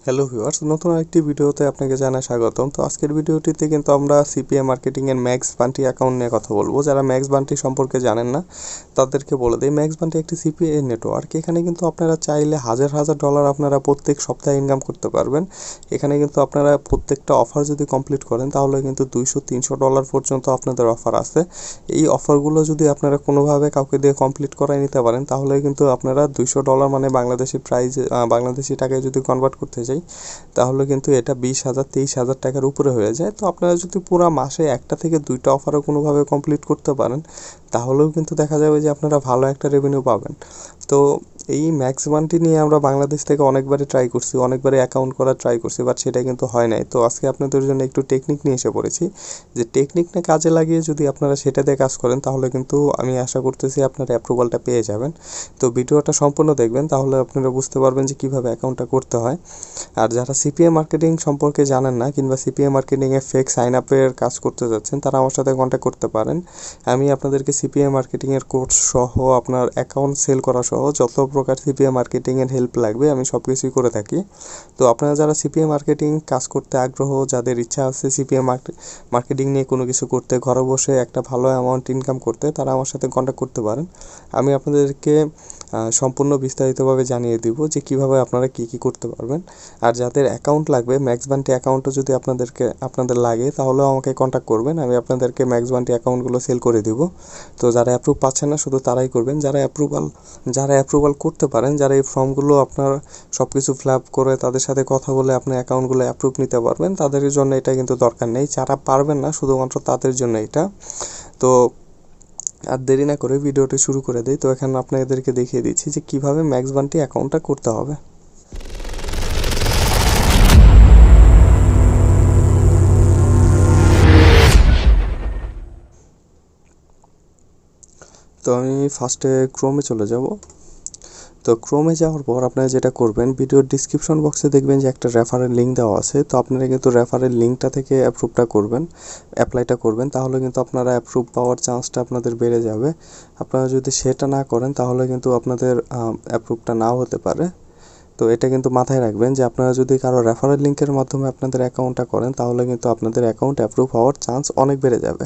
Hello viewers, নতুন আরেকটি ভিডিওতে আপনাকে জানাই স্বাগতম। তো আজকের ভিডিওটিতে কিন্তু আমরা সিপিএ মার্কেটিংয়ের ম্যাক্স বান্টি অ্যাকাউন্ট নিয়ে কথা বলবো। যারা ম্যাক্স বান্টি সম্পর্কে জানেন না তাদেরকে বলে দিই, ম্যাক্স বান্টি একটি সিপিএ নেটওয়ার্ক। এখানে কিন্তু আপনারা চাইলে হাজার হাজার ডলার আপনারা প্রত্যেক সপ্তাহে ইনকাম করতে পারবেন। এখানে কিন্তু আপনারা প্রত্যেকটা অফার যদি কমপ্লিট করেন তাহলে কিন্তু $200-300 পর্যন্ত আপনাদের অফার আছে। এই অফারগুলো যদি আপনারা কোনোভাবে কাউকে দিয়ে কমপ্লিট করাই নিতে পারেন তাহলে কিন্তু আপনারা $200 মানে বাংলাদেশি প্রাইস, বাংলাদেশি টাকায় যদি কনভার্ট করতে যাই তাহলে কিন্তু এটা 20,000-23,000 টাকার উপরে হয়ে যায়। তো আপনারা যদি পুরো মাসে একটা থেকে দুইটা অফারও কোনোভাবে কমপ্লিট করতে পারেন তাহলেও কিন্তু দেখা যাবে যে আপনারা ভালো একটা রেভিনিউ পাবেন। তো এই ম্যাক্স বান্টি নিয়ে আমরা বাংলাদেশ থেকে অনেকবারই ট্রাই করছি, অনেকবারই অ্যাকাউন্ট করার ট্রাই করছি, বাট সেটা কিন্তু হয় নাই। তো আজকে আপনাদের জন্য একটু টেকনিক নিয়ে এসে পড়েছি, যে টেকনিকটা কাজে লাগিয়ে যদি আপনারা সেটা দিয়ে কাজ করেন তাহলে কিন্তু আমি আশা করতেছি আপনারা অ্যাপ্রুভালটা পেয়ে যাবেন। তো ভিডিওটা সম্পূর্ণ দেখবেন, তাহলে আপনারা বুঝতে পারবেন যে কীভাবে অ্যাকাউন্টটা করতে হয়। আর যারা সিপিএ মার্কেটিং সম্পর্কে জানেন না কিংবা সিপিএ মার্কেটিংয়ে ফেক সাইন আপের কাজ করতে যাচ্ছেন তারা আমার সাথে কন্ট্যাক্ট করতে পারেন। আমি আপনাদেরকে সিপিএ মার্কেটিংয়ের কোর্স সহ আপনার অ্যাকাউন্ট সেল করা সহ যত প্রকার সিপিএ মার্কেটিংয়ের হেল্প লাগবে আমি সব কিছুই করে থাকি। তো আপনারা যারা সিপিএ মার্কেটিং কাজ করতে আগ্রহ, যাদের ইচ্ছা আছে সিপিএ মার্কেটিং নিয়ে কোনো কিছু করতে, ঘরে বসে একটা ভালো অ্যামাউন্ট ইনকাম করতে, তারা আমার সাথে কন্ট্যাক্ট করতে পারেন। আমি আপনাদেরকে সম্পূর্ণ বিস্তারিতভাবে জানিয়ে দিব যে কীভাবে আপনারা কী করতে পারবেন। আর যাদের অ্যাকাউন্ট লাগবে, ম্যাক্স বান্টি অ্যাকাউন্টও যদি আপনাদের লাগে তাহলেও আমাকে কন্ট্যাক্ট করবেন, আমি আপনাদেরকে ম্যাক্স বান্টি অ্যাকাউন্টগুলো সেল করে দিব। তো যারা অ্যাপ্রুভ পাচ্ছেন না শুধু তারাই করবেন, যারা অ্যাপ্রুভাল করতে পারেন, যারা এই ফর্মগুলো আপনার সব কিছু ফিল আপ করে তাদের সাথে কথা বলে আপনার অ্যাকাউন্টগুলো অ্যাপ্রুভ নিতে পারবেন, তাদের জন্য এটা কিন্তু দরকার নেই। যারা পারবেন না শুধুমাত্র তাদের জন্য এটা। তো আর দেরি না করে ভিডিওটি শুরু করে দিই। তো এখানে আপনাদেরকে দেখিয়ে দিচ্ছি যে কীভাবে ম্যাক্স বান্টি অ্যাকাউন্টটা করতে হবে। তো আমি ফার্স্টে ক্রোমে চলে যাব। তো ক্রোমে যাওয়ার পর আপনারা যেটা করবেন, ভিডিওর ডিসক্রিপশন বক্সে দেখবেন যে একটা রেফারেল লিঙ্ক দেওয়া আছে। তো আপনারা কিন্তু রেফারেল লিঙ্কটা থেকে অ্যাপ্লাইটা করবেন, তাহলে কিন্তু আপনারা অ্যাপ্রুভ পাওয়ার চান্সটা আপনাদের বেড়ে যাবে। আপনারা যদি সেটা না করেন তাহলে কিন্তু আপনাদের অ্যাপ্রুভটা নাও হতে পারে। তো এটা কিন্তু মাথায় রাখবেন যে আপনারা যদি কারো রেফারেল লিঙ্কের মাধ্যমে আপনাদের অ্যাকাউন্টটা করেন তাহলে কিন্তু আপনাদের অ্যাকাউন্ট অ্যাপ্রুভ হওয়ার চান্স অনেক বেড়ে যাবে।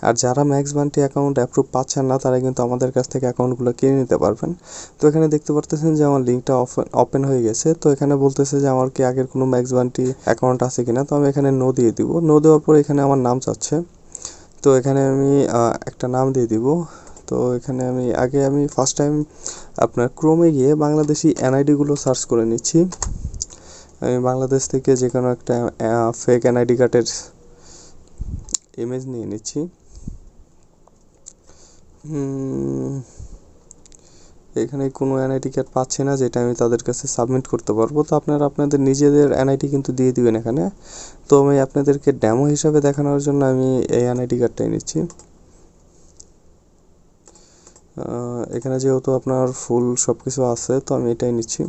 আর যারা ম্যাক্স বান্টি অ্যাকাউন্ট অ্যাপ্রুভ পাচ্ছেন না তারা কিন্তু আমাদের কাছ থেকে অ্যাকাউন্টগুলো কিনে নিতে পারবেন। তো এখানে দেখতে পারতেছেন যে আমার লিঙ্কটা ওপেন হয়ে গেছে। তো এখানে বলতেছে যে আমার কি আগের কোনো ম্যাক্স বান্টি অ্যাকাউন্ট আছে কিনা। তো আমি এখানে নো দিয়ে দিব। নো দেওয়ার পর এখানে আমার নাম চাচ্ছে। তো এখানে আমি একটা নাম দিয়ে দিব। তো এখানে আমি ফার্স্ট টাইম আপনার ক্রোমে গিয়ে বাংলাদেশি এনআইডিগুলো সার্চ করে নিচ্ছি। আমি বাংলাদেশ থেকে যে কোনো একটা ফেক এনআইডি কার্ডের ইমেজ নিয়ে নিচ্ছি। এখানে কোনো এনআইডি কার্ড পাচ্ছি না যেটা আমি তাদের কাছে সাবমিট করতে পারবো। তো আপনারা আপনাদের নিজেদের এনআইডি কিন্তু দিয়ে দিবেন এখানে। তো আমি আপনাদেরকে ডেমো হিসাবে দেখানোর জন্য আমি এই এনআইডি কার্ডটাই নিচ্ছি। এখানে যেহেতু আপনার ফুল সব কিছু আছে তো আমি এটাই নিচ্ছি।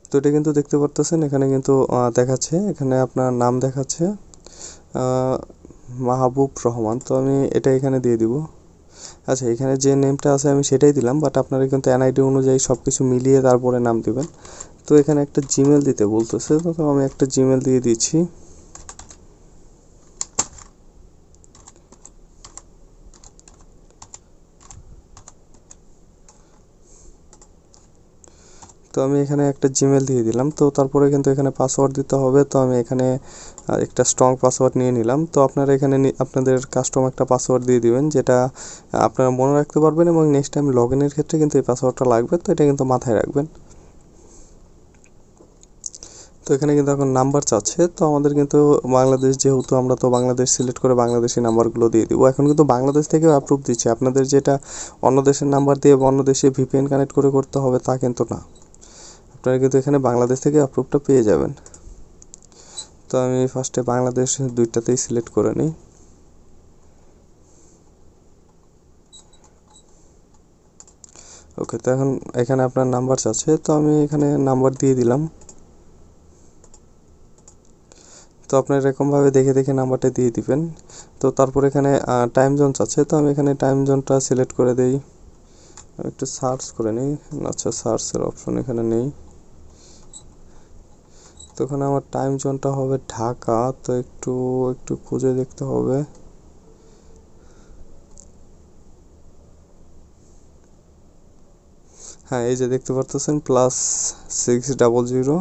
তো এটা কিন্তু দেখতে পারতেছেন এখানে কিন্তু দেখাচ্ছে, এখানে আপনার নাম দেখাচ্ছে মাহবুব রহমান। তো আমি এটা এখানে দিয়ে দিব। আচ্ছা, এখানে যে নেমটা আছে আমি সেটাই দিলাম, বাট আপনারা কিন্তু এনআইডি অনুযায়ী সব কিছু মিলিয়ে তারপরে নাম দিবেন। তো এখানে একটা জিমেল দিতে বলতেছে, তো আমি একটা জিমেল দিয়ে দিচ্ছি। তো আমি এখানে একটা জিমেল দিয়ে দিলাম। তো তারপরে কিন্তু এখানে পাসওয়ার্ড দিতে হবে। তো আমি এখানে একটা স্ট্রং পাসওয়ার্ড নিয়ে নিলাম। তো আপনারা এখানে আপনাদের কাস্টম একটা পাসওয়ার্ড দিয়ে দিবেন যেটা আপনারা মনে রাখতে পারবেন, এবং নেক্সট টাইম লগ ইনের ক্ষেত্রে কিন্তু এই পাসওয়ার্ডটা লাগবে। তো এটা কিন্তু মাথায় রাখবেন। তো এখানে কিন্তু এখন নাম্বার চাচ্ছে। তো আমাদের কিন্তু বাংলাদেশ, যেহেতু আমরা তো বাংলাদেশ সিলেক্ট করে বাংলাদেশি নাম্বারগুলো দিয়ে দিব। এখন কিন্তু বাংলাদেশ থেকেও অ্যাপ্রুভ দিচ্ছে। আপনাদের যেটা অন্য দেশের নাম্বার দিয়ে অন্য দেশে ভিপিএন কানেক্ট করে করতে হবে তা কিন্তু না, আপনারা কিন্তু এখানে বাংলাদেশ থেকে অ্যাপ্রুভটা পেয়ে যাবেন। তো আমি ফার্স্টে বাংলাদেশ দুইটাতেই সিলেক্ট করে নিই। ওকে, তো এখন এখানে আপনার নাম্বার চাচ্ছে। তো আমি এখানে নাম্বার দিয়ে দিলাম। তো আপনার এরকমভাবে দেখে দেখে নাম্বারটা দিয়ে দিবেন। তো তারপর এখানে টাইম জোন চাচ্ছে। তো আমি এখানে টাইম জোনটা সিলেক্ট করে দিই। আমি একটু সার্চ করে নিই। আচ্ছা, সার্চের অপশন এখানে নেই। এখানে আমার টাইম জোনটা হবে ঢাকা, তো একটু একটু খুঁজে দেখতে হবে। হ্যাঁ, এই যে দেখতে পারতেছেন +6000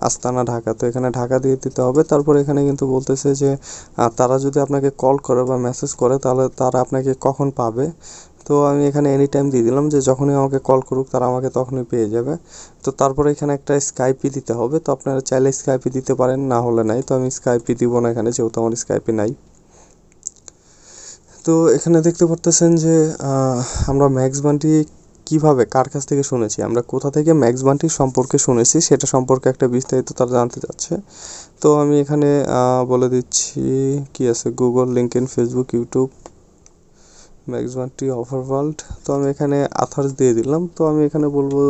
আস্তানা ঢাকা। তো এখানে ঢাকা দিয়ে দিতে হবে। তারপর এখানে কিন্তু বলতেছে যে তারা যদি আপনাকে কল করে বা মেসেজ করে তাহলে তারা আপনাকে কখন পাবে। তো আমি এখানে এনি টাইম দিয়ে দিলাম যে যখনই আমাকে কল করুক তারা আমাকে তখনই পেয়ে যাবে। তো তারপরে এখানে একটা স্কাইপি দিতে হবে। তো আপনারা চাইলে স্কাইপি দিতে পারেন, না হলে নাই। তো আমি স্কাইপি দিব না এখানে, যেহেতু আমার স্কাইপি নাই। তো এখানে দেখতে পারতেছেন যে আমরা ম্যাক্স বান্টি কিভাবে কার কাছ থেকে শুনেছি, আমরা কোথা থেকে ম্যাক্স বান্টি সম্পর্কে শুনেছি সেটা সম্পর্কে একটা বিস্তারিত তারা জানতে চাচ্ছে। তো আমি এখানে বলে দিচ্ছি কি আছে, Google, LinkedIn, Facebook, YouTube, max Bunty, offer world. তো আমি এখানে আথার্স দিয়ে দিলাম। তো আমি এখানে বলবো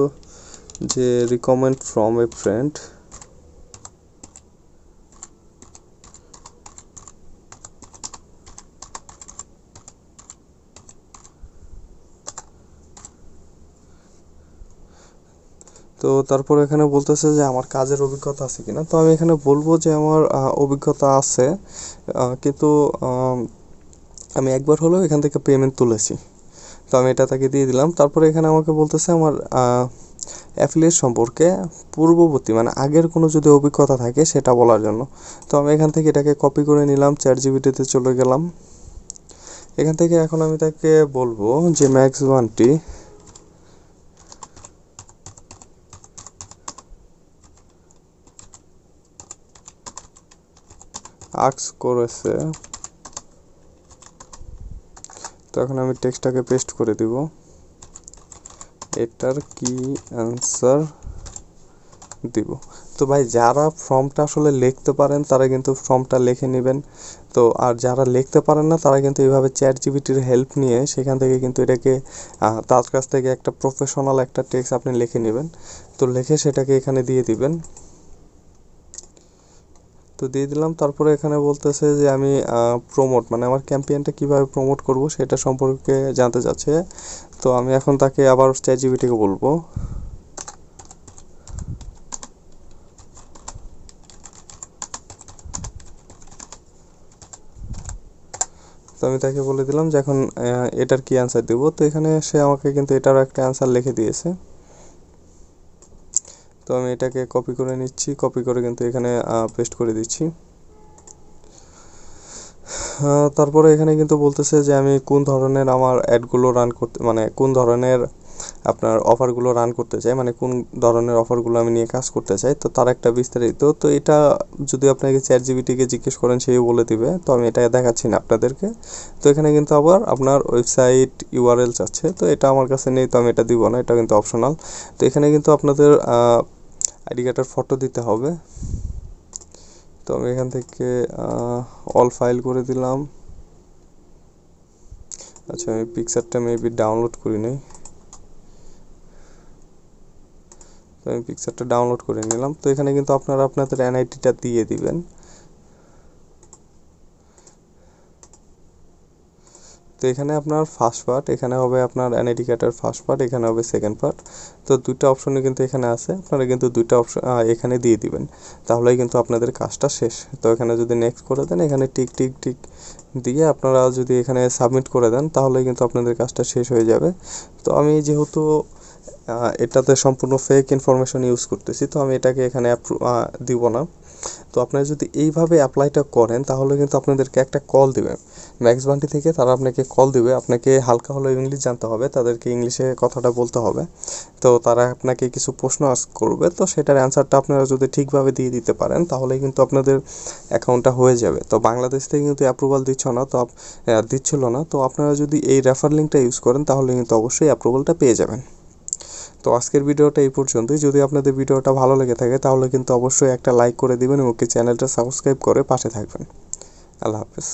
যে রিকমেন্ড ফ্রম এ ফ্রেন্ড। তো তারপর এখানে বলতেছে যে আমার কাজের অভিজ্ঞতা আছে কিনা। তো আমি এখানে বলবো যে আমার অভিজ্ঞতা আছে, কিন্তু আমি একবার হলেও এখান থেকে পেমেন্ট তুলেছি। তো আমি এটা তাকে দিয়ে দিলাম। তারপরে এখানে আমাকে বলতেছে আমার অ্যাফিলিয়েট সম্পর্কে পূর্ববর্তী মানে আগের কোনো যদি অভিজ্ঞতা থাকে সেটা বলার জন্য। তো আমি এখান থেকে এটাকে কপি করে নিলাম, চ্যাটজিপিটিতে চলে গেলাম। এখান থেকে এখন আমি তাকে বলবো যে ম্যাক্স বান্টি আস্ক করেছে। তো এখন আমি টেক্সটটাকে পেস্ট করে দিব, এটার কি অ্যান্সার দিব। তো ভাই যারা ফর্মটা আসলে লিখতে পারেন তারা কিন্তু ফর্মটা লিখে নেবেন। তো আর যারা লিখতে পারেন না তারা কিন্তু এইভাবে চ্যাটজিপিটির হেল্প নিয়ে সেখান থেকে কিন্তু এটাকে তার কাছ থেকে একটা প্রফেশনাল একটা টেক্সট আপনি লিখে নেবেন। তো লিখে সেটাকে এখানে দিয়ে দিবেন। তো দিয়ে দিলাম। তারপরে এখানে বলতেছে যে আমি প্রমোট মানে আমার ক্যাম্পেইনটা কীভাবে প্রমোট করব সেটা সম্পর্কে জানতে চাচ্ছে। তো আমি এখন তাকে আবার চ্যাটজিপিটিকে বলবো তো আমি তাকে বলে দিলাম যে এখন এটার কি অ্যান্সার দেবো। তো এখানে সে আমাকে কিন্তু এটারও একটা অ্যান্সার লিখে দিয়েছে। তো আমি এটাকে কপি করে নিচ্ছি, কপি করে কিন্তু এখানে পেস্ট করে দিচ্ছি। তারপরে এখানে কিন্তু বলতেছে যে আমি কোন ধরনের আমার অ্যাডগুলো রান করতে মানে কোন ধরনের আপনার অফারগুলো রান করতে চাই, মানে কোন ধরনের অফারগুলো আমি নিয়ে কাজ করতে চাই। তো তার একটা বিস্তারিত, তো এটা যদি আপনাকে চ্যাটজিপিটিকে জিজ্ঞেস করেন সেই বলে দিবে। তো আমি এটা দেখাচ্ছি না আপনাদেরকে। তো এখানে কিন্তু আবার আপনার ওয়েবসাইট ইউআরএল চাচ্ছে, তো এটা আমার কাছে নেই, তো আমি এটা দিব না, এটা কিন্তু অপশনাল। তো এখানে কিন্তু আপনাদের আইডি কার্ডের ফটো দিতে হবে। তো আমি এখান থেকে অল ফাইল করে দিলাম। আচ্ছা, আমি পিকচারটা মেবি ডাউনলোড করি নাই, তো আমি পিকচারটা ডাউনলোড করে নিলাম। তো এখানে কিন্তু আপনারা আপনাদের এনআইডিটা দিয়ে দিবেন। তো এখানে আপনার ফার্স্ট পার্ট, এখানে হবে আপনার এনআইডি কার্ডের ফার্স্ট পার্ট, এখানে হবে সেকেন্ড পার্ট। তো দুইটা অপশনে কিন্তু এখানে আছে, আপনারা কিন্তু দুইটা অপশন এখানে দিয়ে দিবেন, তাহলেই কিন্তু আপনাদের কাজটা শেষ। তো এখানে যদি নেক্সট করে দেন, এখানে টিক টিক টিক দিয়ে আপনারা যদি এখানে সাবমিট করে দেন তাহলে কিন্তু আপনাদের কাজটা শেষ হয়ে যাবে। তো আমি যেহেতু এটাতে সম্পূর্ণ ফেক ইনফরমেশন ইউজ করতেছি, তো আমি এটাকে এখানে দিব না। তো আপনারা যদি এইভাবে অ্যাপ্লাইটা করেন তাহলে কিন্তু আপনাদেরকে একটা কল দেবে ম্যাক্স বান্টি থেকে, তারা আপনাকে কল দিবে। আপনাকে হালকা হলেও ইংলিশ জানতে হবে, তাদেরকে ইংলিশে কথাটা বলতে হবে। তো তারা আপনাকে কিছু প্রশ্ন আস্ক করবে, তো সেটার অ্যান্সারটা আপনারা যদি ঠিকভাবে দিয়ে দিতে পারেন তাহলে কিন্তু আপনাদের অ্যাকাউন্টটা হয়ে যাবে। তো বাংলাদেশ থেকে কিন্তু অ্যাপ্রুভাল দিচ্ছিল না। তো আপনারা যদি এই রেফার লিঙ্কটা ইউজ করেন তাহলে কিন্তু অবশ্যই অ্যাপ্রুভালটা পেয়ে যাবেন। তো আজকের ভিডিওটা এই পর্যন্তই। যদি আপনাদের ভিডিওটা ভালো লেগে থাকে তাহলে কিন্তু অবশ্যই একটা লাইক করে দিবেন এবং চ্যানেলটা সাবস্ক্রাইব করে পাশে থাকবেন। আল্লাহ হাফেজ।